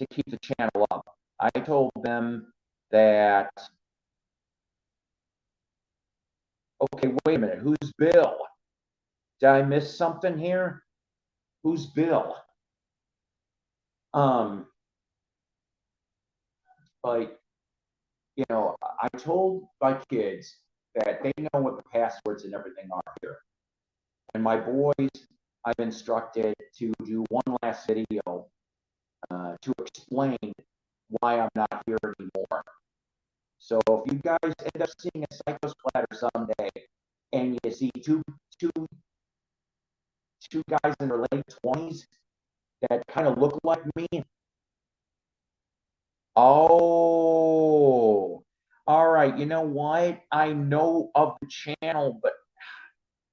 keep the channel up. I told them that, okay, wait a minute, who's Bill? Did I miss something here? Who's Bill? But, you know, I told my kids that they know what the passwords and everything are here. And my boys, I've instructed to do one last video to explain why I'm not here anymore. So if you guys end up seeing a Psycho splatter someday, and you see two guys in their late 20s that kind of look like me, oh, all right. You know what? I know of the channel, but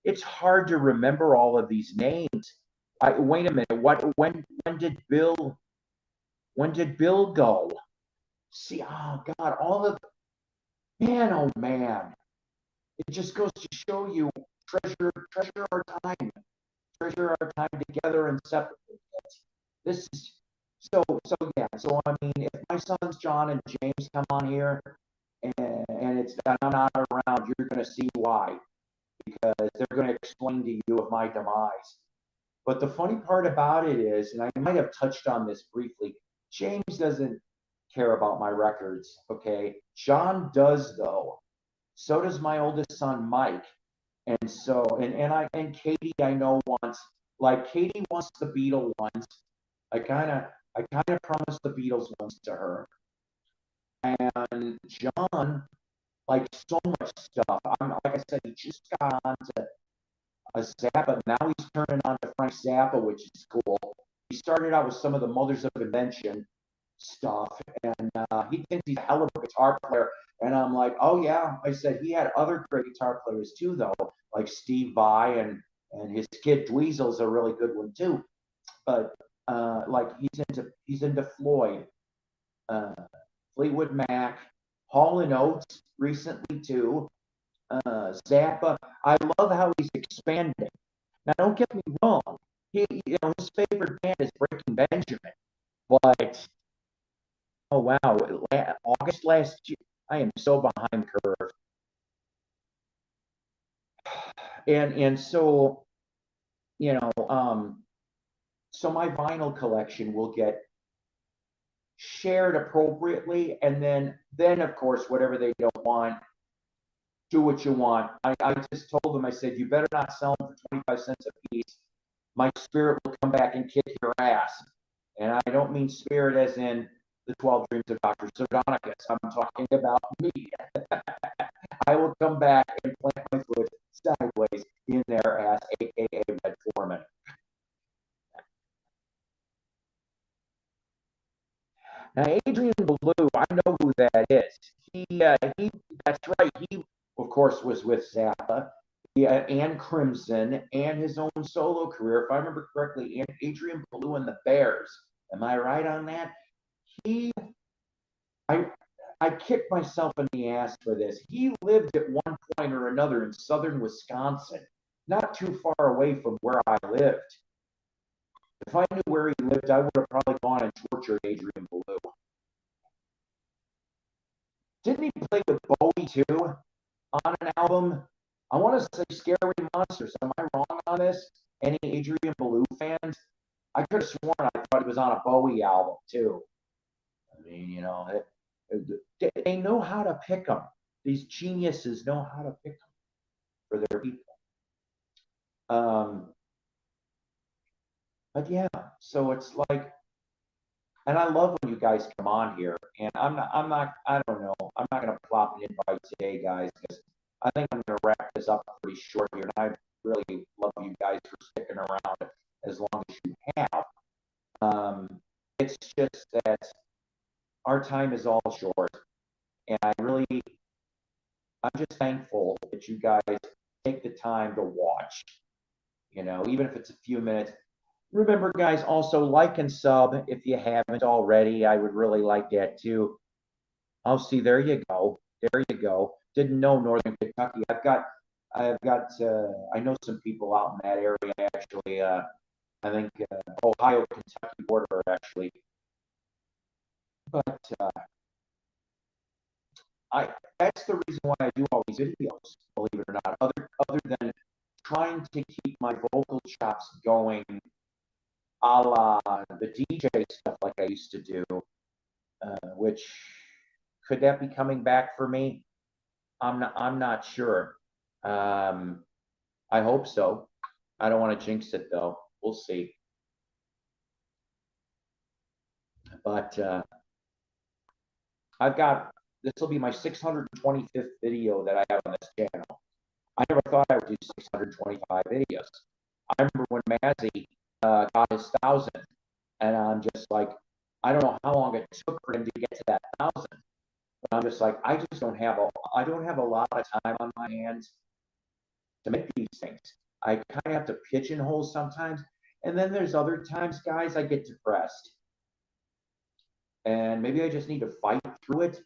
it's hard to remember all of these names. Wait a minute. When did Bill go? See, oh God, all of man, oh man. It just goes to show you treasure our time. Treasure our time together and separately. This is so yeah. So I mean, if my sons John and James come on here and it's that I'm not around, you're gonna see why. Because they're gonna explain to you of my demise. But the funny part about it is, and I might have touched on this briefly, James doesn't care about my records, okay? John does though. So does my oldest son Mike. And so and Katie I know wants, like Katie wants the Beatle ones. I kind of I kind of promised the Beatles once to her. And John, like so much stuff. Like I said, he just got onto a Zappa. Now he's turning on to Frank Zappa, which is cool. He started out with some of the Mothers of Invention stuff, and he thinks he's a hell of a guitar player. And I'm like, oh yeah. I said he had other great guitar players too, though, like Steve Vai and his kid Dweezil's a really good one too. But like he's into Floyd, uh, Fleetwood Mac, Hall and Oates recently too. Zappa. I love how he's expanding. Now, don't get me wrong. His favorite band is Breaking Benjamin, but oh wow, August last year, I am so behind curve, and so so my vinyl collection will get shared appropriately, and then of course whatever they don't want, do what you want. I just told them, I said, you better not sell them for 25 cents a piece. My spirit will come back and kick your ass. And I don't mean spirit as in the 12 Dreams of Dr. Sardonicus. I'm talking about me. I will come back and plant my foot sideways in their ass, aka Red Foreman. Now, Adrian Ballou, I know who that is. That's right. He, of course, was with Zappa, and Crimson, and his own solo career, if I remember correctly. And Adrian Ballou and the Bears. Am I right on that? He, I, I kicked myself in the ass for this. He lived at one point or another in southern Wisconsin, not too far away from where I lived. If I knew where he lived, I would have probably gone and tortured Adrian Ballou. Didn't he play with Bowie too on an album? I want to say Scary Monsters. Am I wrong on this? Any Adrian Ballou fans? I could have sworn I thought he was on a Bowie album too. I mean, they know how to pick them. These geniuses know how to pick them for their people. But yeah, so it's like, and I love when you guys come on here. And I don't know, I'm not gonna plop an invite today, guys, because I think I'm gonna wrap this up pretty short here. And I really love you guys for sticking around as long as you have. It's just that our time is all short, and I'm just thankful that you guys take the time to watch. Even if it's a few minutes. Remember, guys, also like and sub if you haven't already. I would really like that too. Oh, see, there you go. There you go. Didn't know Northern Kentucky. I know some people out in that area actually. I think Ohio Kentucky border actually. But that's the reason why I do all these videos, believe it or not. Other than trying to keep my vocal chops going, a la the DJ stuff like I used to do, which could that be coming back for me? I'm not sure. I hope so. I don't want to jinx it though. We'll see. But this will be my 625th video that I have on this channel. I never thought I would do 625 videos. I remember when Mazzy got his 1,000, and I'm just like, I don't know how long it took for him to get to that 1,000. But I'm just like, I don't have a lot of time on my hands to make these things. I kind of have to pigeonhole sometimes. And then there's other times, guys, I get depressed. And maybe I just need to fight through it,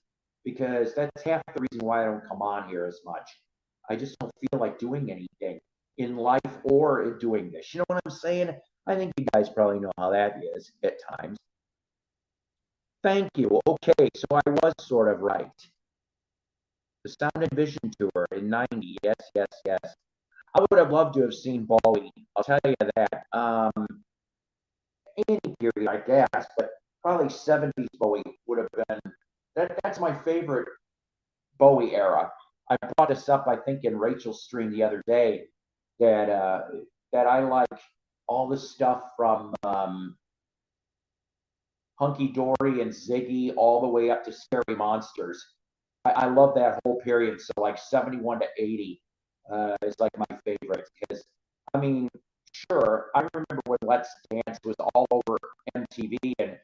because that's half the reason why I don't come on here as much. I just don't feel like doing anything in life or in doing this. You know what I'm saying? I think you guys probably know how that is at times. Thank you. Okay, so I was sort of right. The Sound and Vision tour in '90. Yes, yes, yes. I would have loved to have seen Bowie. I'll tell you that. Any period, I guess, but probably '70s Bowie would have been. That's my favorite Bowie era. I brought this up, I think, in Rachel's stream the other day, that I like all the stuff from Hunky Dory and Ziggy all the way up to Scary Monsters. I love that whole period. So like 71 to 80 is like my favorite because I mean, sure, I remember when Let's Dance was all over MTV and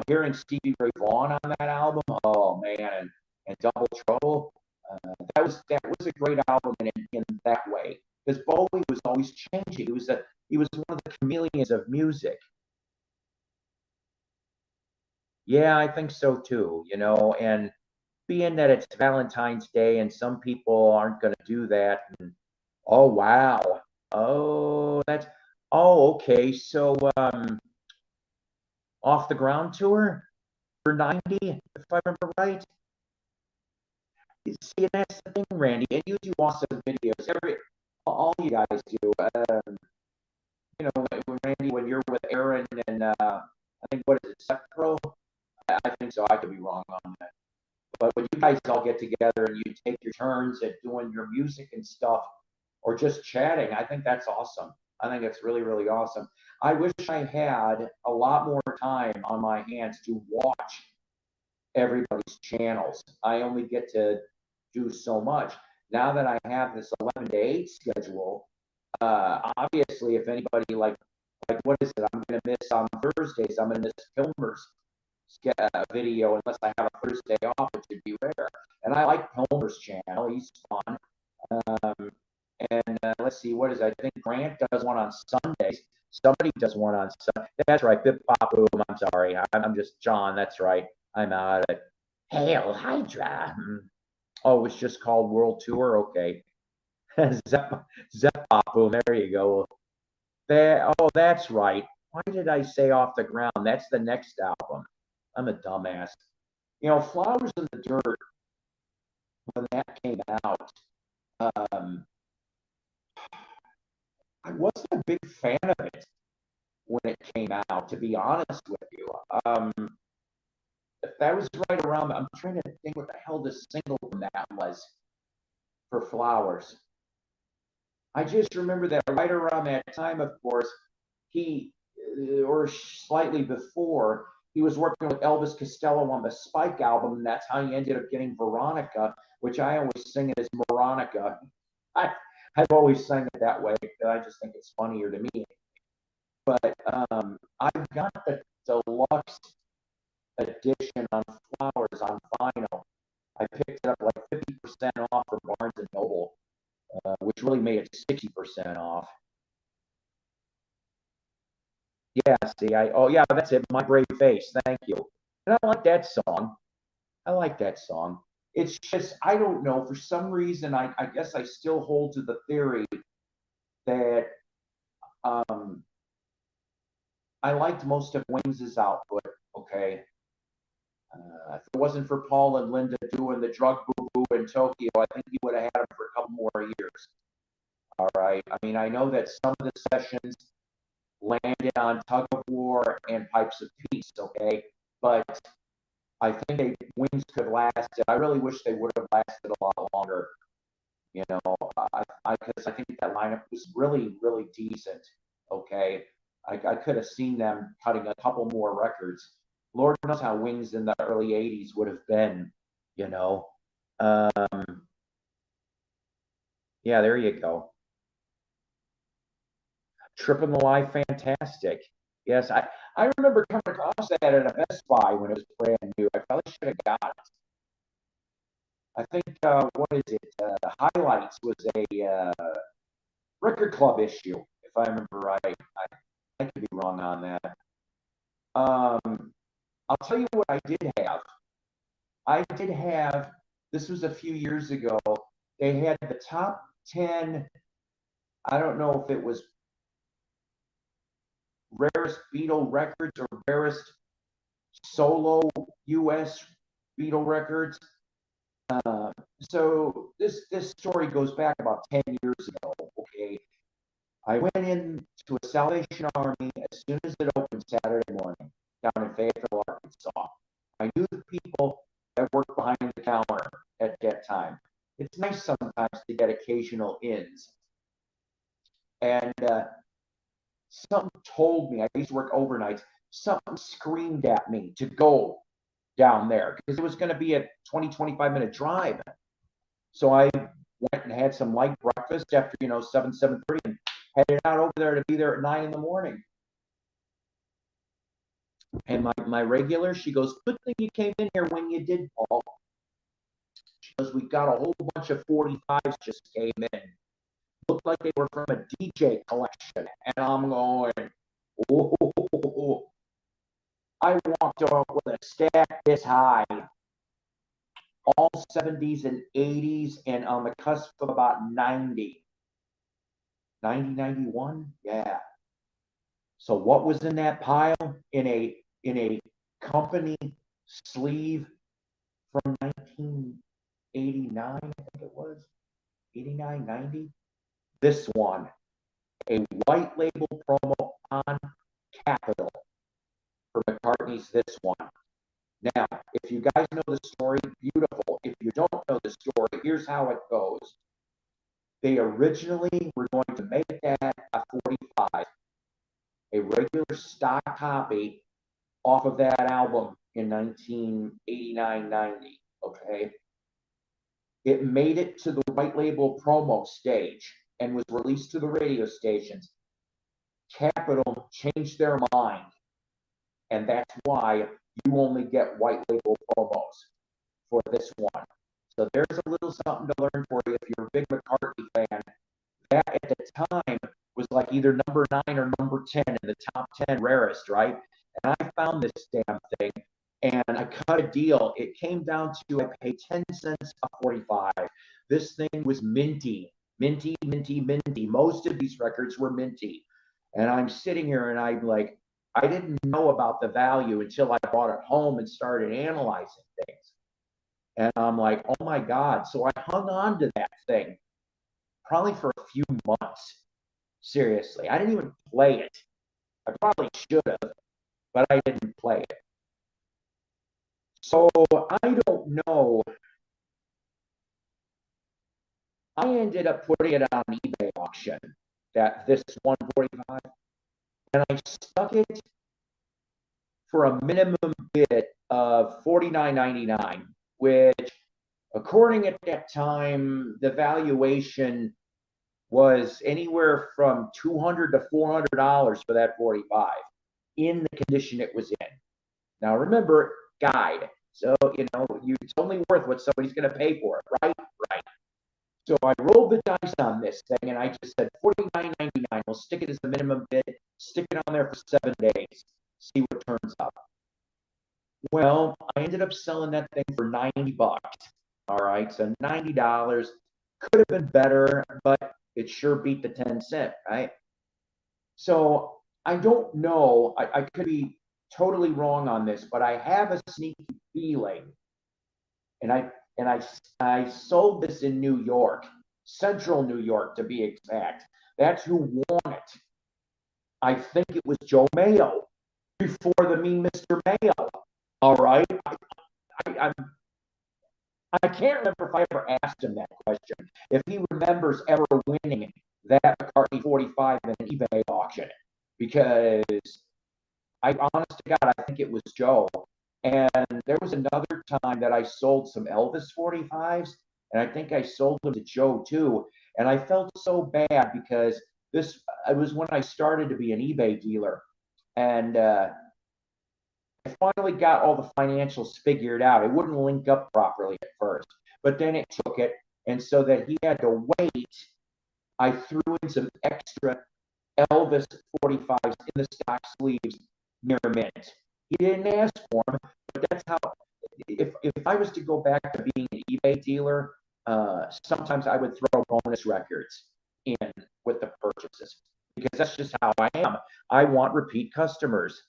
hearing Stevie Ray Vaughan on that album, oh man, and Double Trouble, that was a great album in that way because Bowie was always changing. He was one of the chameleons of music. Yeah, I think so too. And being that it's Valentine's Day and some people aren't going to do that. And, oh wow. Oh, okay. So off the ground tour for 90, if I remember right. See, and that's the thing, Randy. And you do awesome videos. All you guys do. Randy, when you're with Aaron and I think what is it, Psyko? I think so. I could be wrong on that. But when you guys all get together and you take your turns at doing your music and stuff, or just chatting, I think that's awesome. I think it's really, really awesome. I wish I had a lot more time on my hands to watch everybody's channels. I only get to do so much. Now that I have this 11 to 8 schedule, obviously, if anybody like what is it? I'm going to miss on Thursdays. I'm going to miss Kilmer's video unless I have a Thursday off, which would be rare. And I like Kilmer's channel. He's fun. Um, and let's see, what is it? I think Grant does one on Sundays. Somebody does one on Sunday. That's right. Bip Bop Boom. I'm sorry. I'm just John. That's right. I'm out of it. Hail Hydra. Oh, it was just called World Tour. Okay. Zep Bop Boom. There you go. That's right. Why did I say Off the Ground? That's the next album. I'm a dumbass. Flowers in the Dirt, when that came out, um, I wasn't a big fan of it when it came out, to be honest with you. Um, that was right around, I'm trying to think what the hell this single from that was for Flowers. I just remember that right around that time, of course, he, or slightly before, he was working with Elvis Costello on the Spike album, and that's how he ended up getting Veronica, which I always sing it as Veronica. I've always sang it that way. I just think it's funnier to me. But I've got the deluxe edition on Flowers on vinyl. I picked it up like 50% off for Barnes and Noble, which really made it 60% off. Yeah, see, yeah, that's it. My Brave Face. Thank you. And I like that song. I like that song. It's just, I don't know, for some reason, I guess I still hold to the theory that I liked most of Wings' output, okay? If it wasn't for Paul and Linda doing the drug boo-boo in Tokyo, I think he would have had him for a couple more years. All right. I mean, I know that some of the sessions landed on Tug of War and Pipes of Peace, okay? But I think Wings could last. I really wish they would have lasted a lot longer. Because I think that lineup was really, really decent. Okay, I could have seen them cutting a couple more records. Lord knows how Wings in the early '80s would have been. You know, um, yeah, there you go. Tripping the Life, fantastic. Yes, I remember coming across that at a Best Buy when it was brand new. I probably should have got it. I think what is it? Highlights was a record club issue, if I remember right. I could be wrong on that. I'll tell you what I did have. I did have, this was a few years ago, they had the top 10, I don't know if it was rarest Beatle records or rarest solo US Beatle records. So this story goes back about 10 years ago. Okay, I went into a Salvation Army as soon as it opened Saturday morning down in Fayetteville, Arkansas. I knew the people that worked behind the counter at that time. It's nice sometimes to get occasional ins. And something told me, I used to work overnights, something screamed at me to go down there because it was going to be a 20-25 minute drive. So I went and had some light breakfast after 7:30 and headed out over there to be there at 9 in the morning. And my regular, she goes, good thing you came in here when you did, Paul. She goes, we got a whole bunch of 45s just came in. Looked like they were from a DJ collection. And I'm going, oh. I walked off with a stack this high, all 70s and 80s, and on the cusp of about 90. 91? Yeah. So what was in that pile? In a company sleeve from 1989, I think it was, 89, 90. This one, a white label promo on Capitol for McCartney's This One. Now, if you guys know the story, beautiful. If you don't know the story, here's how it goes. They originally were going to make that a 45, a regular stock copy off of that album in 1989-90, okay? It made it to the white label promo stage and was released to the radio stations. Capitol changed their mind, and that's why you only get white label promos for this one. So there's a little something to learn for you if you're a big McCartney fan. That at the time was like either number 9 or number 10 in the top 10 rarest, right? And I found this damn thing, and I cut a deal. It came down to I paid 10 cents a 45. This thing was minty. Most of these records were minty. And I'm sitting here and I'm like, I didn't know about the value until I brought it home and started analyzing things. And I'm like, oh my God. So I hung on to that thing probably for a few months. Seriously. I didn't even play it. I probably should have, but I didn't play it. So I don't know. I ended up putting it on eBay auction, this 145, and I stuck it for a minimum bid of $49.99, which, according at that time, the valuation was anywhere from $200 to $400 for that 45 in the condition it was in. Now remember, guide. So, it's only worth what somebody's going to pay for it, right? Right. So I rolled the dice on this thing, and I just said $49.99. We'll stick it as the minimum bid, stick it on there for 7 days, see what turns up. Well, I ended up selling that thing for $90. All right, so $90 could have been better, but it sure beat the 10 cent, right? So I don't know. I could be totally wrong on this, but I have a sneaky feeling, and I sold this in New York, Central New York to be exact. That's who won it. I think it was Joe Mayo before the Mean Mr. Mayo. All right. I can't remember if I ever asked him that question, if he remembers ever winning that McCartney 45 in an eBay auction, because honest to God, I think it was Joe. And there was another time that I sold some Elvis 45s, and I think I sold them to Joe too. And I felt so bad because it was when I started to be an eBay dealer. And I finally got all the financials figured out. It wouldn't link up properly at first, but then it took it. And so that he had to wait, I threw in some extra Elvis 45s in the stock sleeves near mint. He didn't ask for them, but that's how. If I was to go back to being an eBay dealer, sometimes I would throw bonus records in with the purchases because that's just how I am. I want repeat customers.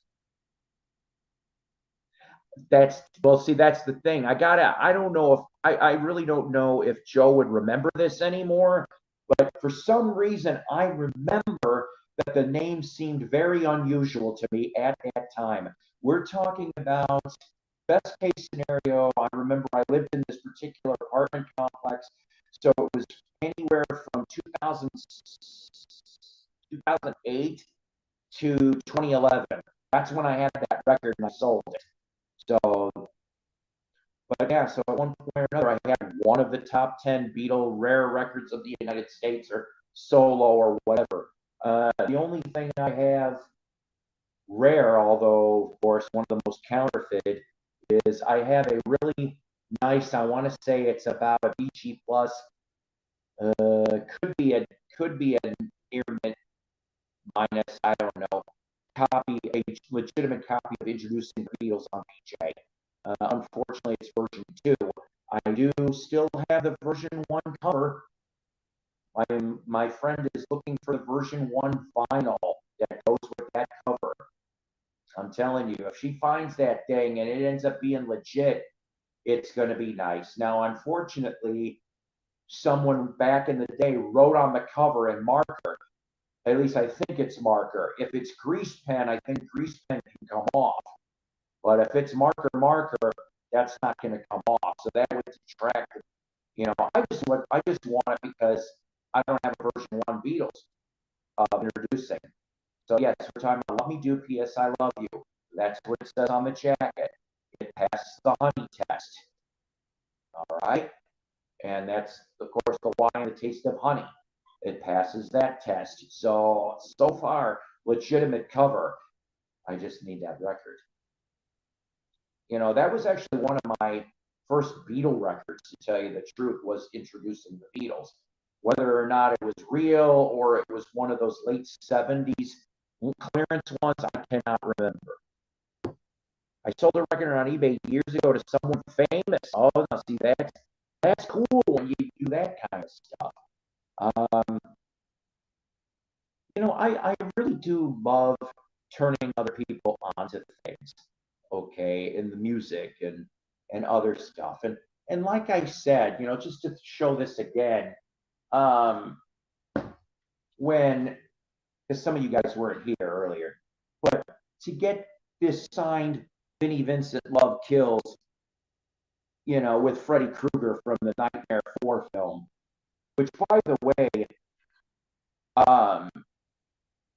That's the thing. I don't know if I really don't know if Joe would remember this anymore, but for some reason I remember that the name seemed very unusual to me at that time. We're talking about best case scenario. I remember I lived in this particular apartment complex, so it was anywhere from 2008 to 2011. That's when I had that record and I sold it. So, but yeah, so at one point or another, I had one of the top 10 Beatle rare records of the United States, or solo, or whatever. The only thing I have rare, although of course one of the most counterfeited, is I have a really nice, I want to say it's about a BG plus, could be a near mint minus, I don't know, copy, a legitimate copy of Introducing the Beatles on BJ. Unfortunately, it's version 2. I do still have the version 1 cover. My friend is looking for the version 1 vinyl that goes with that cover. I'm telling you, if she finds that thing and it ends up being legit, it's going to be nice. Now, unfortunately, someone back in the day wrote on the cover in marker. At least I think it's marker. If it's grease pen, I think grease pen can come off. But if it's marker, that's not going to come off. So that would detract. I just want it because I don't have a version 1 Beatles of Introducing. So yes, we're talking about Love Me Do, P.S. I Love You. That's what it says on the jacket. It passes the honey test. All right? And that's, of course, the wine, the taste of honey. It passes that test. So far, legitimate cover. I just need that record. That was actually one of my first Beatle records, to tell you the truth, was Introducing the Beatles. Whether or not it was real or it was one of those late 70s clearance ones, I cannot remember. I sold a record on eBay years ago to someone famous. Oh, now see, that's cool when you do that kind of stuff. I really do love turning other people onto things, okay, in the music and other stuff. And like I said, just to show this again, when, because some of you guys weren't here earlier, but to get this signed Vinnie Vincent Love Kills, with Freddy Krueger from the Nightmare 4 film, which, by the way,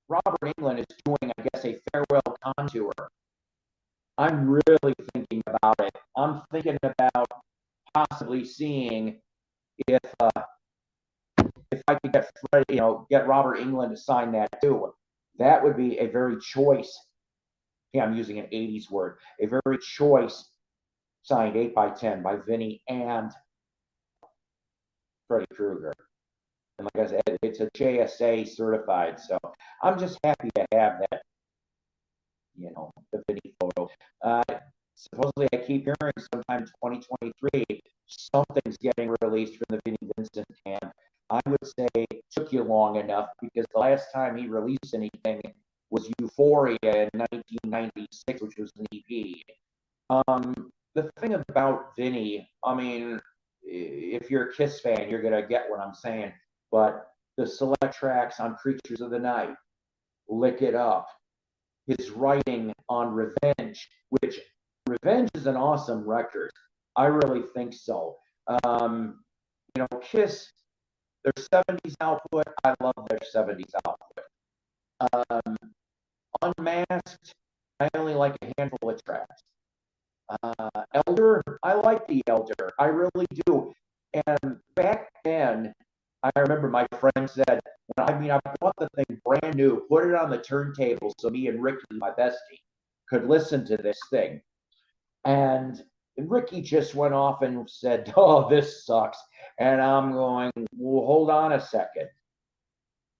Robert Englund is doing, I guess, a farewell contour. I'm really thinking about it. I'm thinking about possibly seeing if I could get Freddie, get Robert Englund to sign that too. That would be a very choice. Yeah, I'm using an 80s word. A very choice signed 8x10 by Vinny and Freddy Krueger. And like I said, it's a JSA certified, so I'm just happy to have that, the Vinny photo. Supposedly, I keep hearing sometime in 2023, something's getting released from the Vinnie Vincent camp. I would say it took you long enough, because the last time he released anything was Euphoria in 1996, which was an EP. The thing about Vinny, I mean, if you're a Kiss fan, you're going to get what I'm saying. But the select tracks on Creatures of the Night, Lick It Up, his writing on Revenge, which Revenge is an awesome record. I really think so. Kiss, their 70s output, I love their 70s output. Unmasked, I only like a handful of tracks. Elder, I like the Elder. I really do. And back then, I remember my friend said, I bought the thing brand new, put it on the turntable so me and Ricky, my bestie, could listen to this thing. And Ricky just went off and said, "Oh, this sucks." And I'm going, "Well, hold on a second."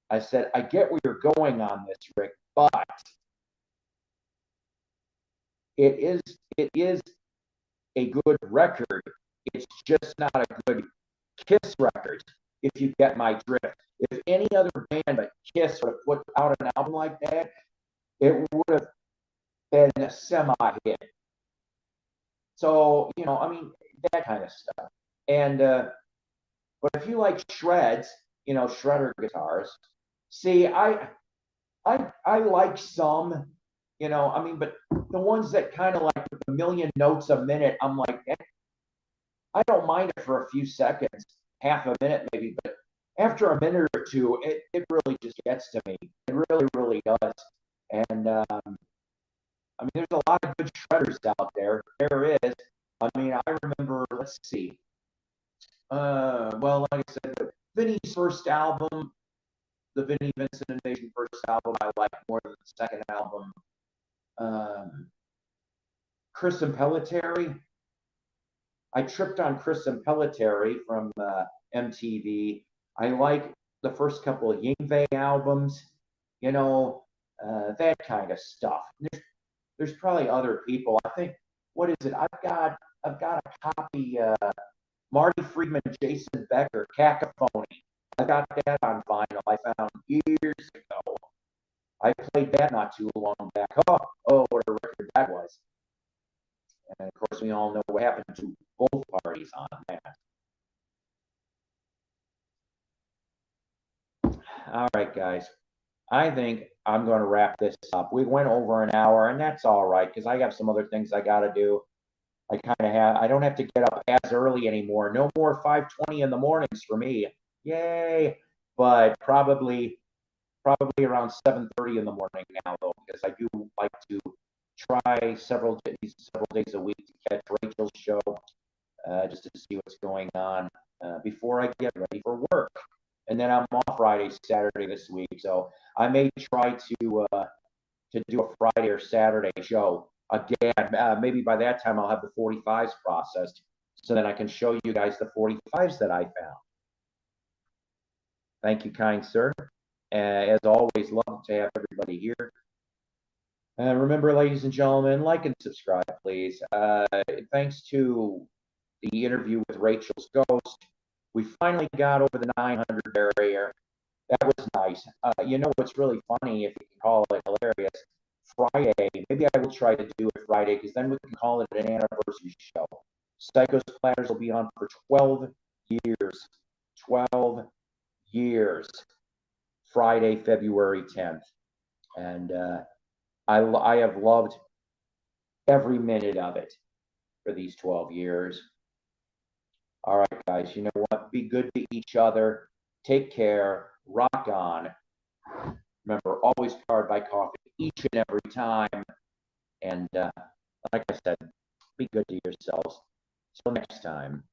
I said, "I get where you're going on this, Rick, but it is a good record. It's just not a good Kiss record, if you get my drift. If any other band but Kiss would have put out an album like that, it would have been a semi-hit. So, that kind of stuff. And but if you like shreds, shredder guitars, see, I like some, but the ones that kind of like a million notes a minute, I'm like, I don't mind it for a few seconds, half a minute maybe, but after a minute or two, it really just gets to me. It really, really does. And I mean, there's a lot of good shredders out there. There is. I mean, I remember, let's see. Well, like I said, Vinny's first album, the Vinny Vincent Invasion first album, I like more than the second album. Chris Impellitteri. I tripped on Chris Impellitteri from MTV. I like the first couple of Yngwie albums, you know, that kind of stuff. There's probably other people. I think, what is it? I've got a copy. Marty Friedman, Jason Becker, Cacophony. I got that on vinyl. I found years ago. I played that not too long back. Oh, what a record that was! And of course, we all know what happened to both parties on that. All right, guys. I think I'm going to wrap this up. We went over an hour, and that's all right because I have some other things I got to do. I kind of have. I don't have to get up as early anymore. No more 5:20 in the mornings for me. Yay! But probably around 7:30 in the morning now, though, because I do like to try several days a week to catch Rachel's show, just to see what's going on before I get ready for work. And then I'm off Friday, Saturday this week, so I may try to do a Friday or Saturday show again. Maybe by that time I'll have the 45s processed, so then I can show you guys the 45s that I found. Thank you, kind sir. As always, love to have everybody here. Remember, ladies and gentlemen, like and subscribe, please. Thanks to the interview with Rachel's Ghost, we finally got over the 900 barrier. That was nice. You know what's really funny, if you can call it hilarious, Friday, maybe I will try to do it Friday, because then we can call it an anniversary show. Psycho's Platters will be on for 12 years. 12 years. Friday, February 10th. And I have loved every minute of it for these 12 years. All right, guys, you know what? Be good to each other. Take care. Rock on. Remember, always powered by coffee each and every time. And like I said, be good to yourselves. Till next time.